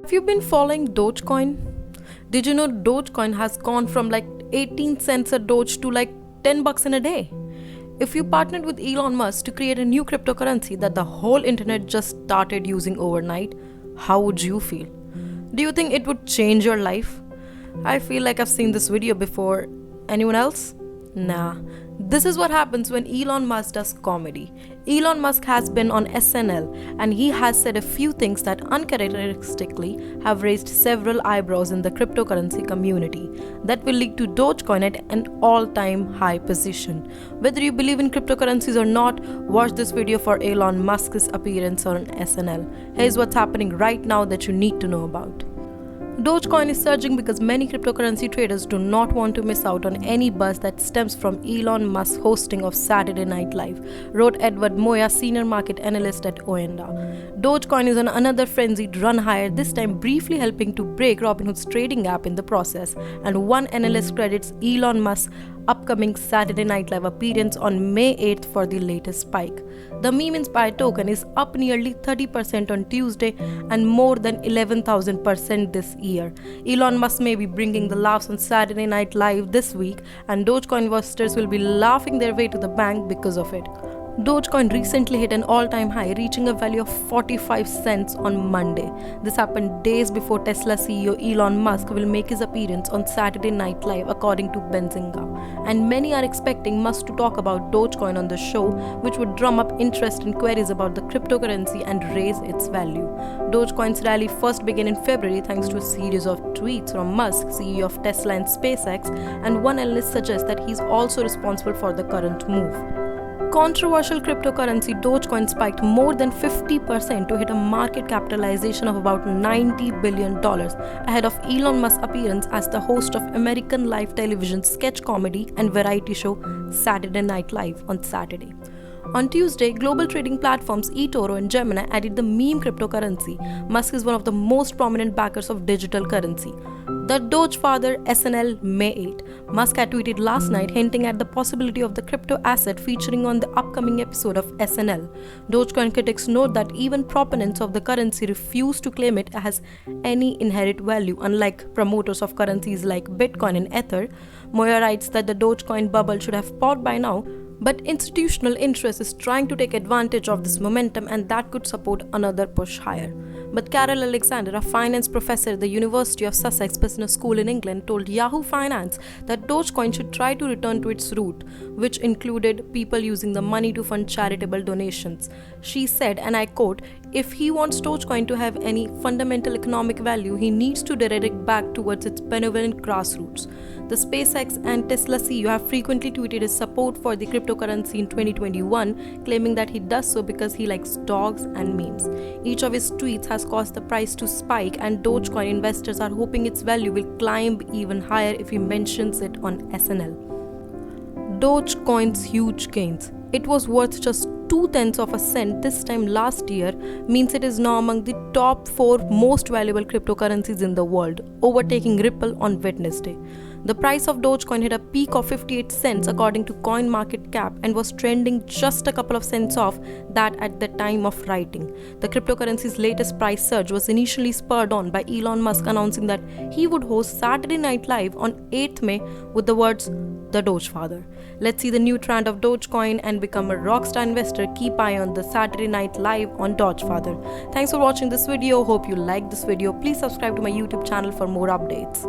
Have you been following Dogecoin? Did you know Dogecoin has gone from like 18 cents a Doge to like 10 bucks in a day? If you partnered with Elon Musk to create a new cryptocurrency that the whole internet just started using overnight, how would you feel? Do you think it would change your life? I feel like I've seen this video before. Anyone else? Nah. This is what happens when Elon Musk does comedy. Elon Musk has been on SNL and he has said a few things that uncharacteristically have raised several eyebrows in the cryptocurrency community that will lead to Dogecoin at an all-time high position. Whether you believe in cryptocurrencies or not, watch this video for Elon Musk's appearance on SNL. Here's what's happening right now that you need to know about. Dogecoin is surging because many cryptocurrency traders do not want to miss out on any buzz that stems from Elon Musk's hosting of Saturday Night Live, wrote Edward Moya, senior market analyst at Oenda. Dogecoin is on another frenzied run higher, this time briefly helping to break Robinhood's trading gap in the process, and one analyst credits Elon Musk's upcoming Saturday Night Live appearance on May 8th for the latest spike. The meme-inspired token is up nearly 30% on Tuesday and more than 11,000% this year. Elon Musk may be bringing the laughs on Saturday Night Live this week, and Dogecoin investors will be laughing their way to the bank because of it. Dogecoin recently hit an all-time high, reaching a value of 45 cents on Monday. This happened days before Tesla CEO Elon Musk will make his appearance on Saturday Night Live, according to Benzinga. And many are expecting Musk to talk about Dogecoin on the show, which would drum up interest and queries about the cryptocurrency and raise its value. Dogecoin's rally first began in February thanks to a series of tweets from Musk, CEO of Tesla and SpaceX, and one analyst suggests that he's also responsible for the current move. Controversial cryptocurrency Dogecoin spiked more than 50% to hit a market capitalization of about $90 billion ahead of Elon Musk's appearance as the host of American live television sketch comedy and variety show Saturday Night Live on Saturday. On Tuesday, global trading platforms eToro and Gemini added the meme cryptocurrency. Musk is one of the most prominent backers of digital currency. The Doge father SNL May 8. Musk had tweeted last night hinting at the possibility of the crypto asset featuring on the upcoming episode of SNL. Dogecoin critics note that even proponents of the currency refuse to claim it has any inherent value, unlike promoters of currencies like Bitcoin and Ether. Moya writes that the Dogecoin bubble should have popped by now, but institutional interest is trying to take advantage of this momentum, and that could support another push higher. But Carol Alexander, a finance professor at the University of Sussex Business School in England, told Yahoo Finance that Dogecoin should try to return to its root, which included people using the money to fund charitable donations. She said, and I quote, "If he wants Dogecoin to have any fundamental economic value, he needs to direct it back towards its benevolent grassroots." The SpaceX and Tesla CEO have frequently tweeted his support for the cryptocurrency in 2021, claiming that he does so because he likes dogs and memes. Each of his tweets has caused the price to spike, and Dogecoin investors are hoping its value will climb even higher if he mentions it on SNL. Dogecoin's huge gains. It was worth just 0.2 of a cent this time last year, means it is now among the top 4 most valuable cryptocurrencies in the world, overtaking Ripple on Wednesday. The price of Dogecoin hit a peak of 58 cents according to CoinMarketCap and was trending just a couple of cents off that at the time of writing. The cryptocurrency's latest price surge was initially spurred on by Elon Musk announcing that he would host Saturday Night Live on 8th May with the words, "The Doge Father." Let's see the new trend of Dogecoin and become a rockstar investor. Keep eye on the Saturday Night Live on Doge Father. Thanks for watching this video. Hope you liked this video. Please subscribe to my YouTube channel for more updates.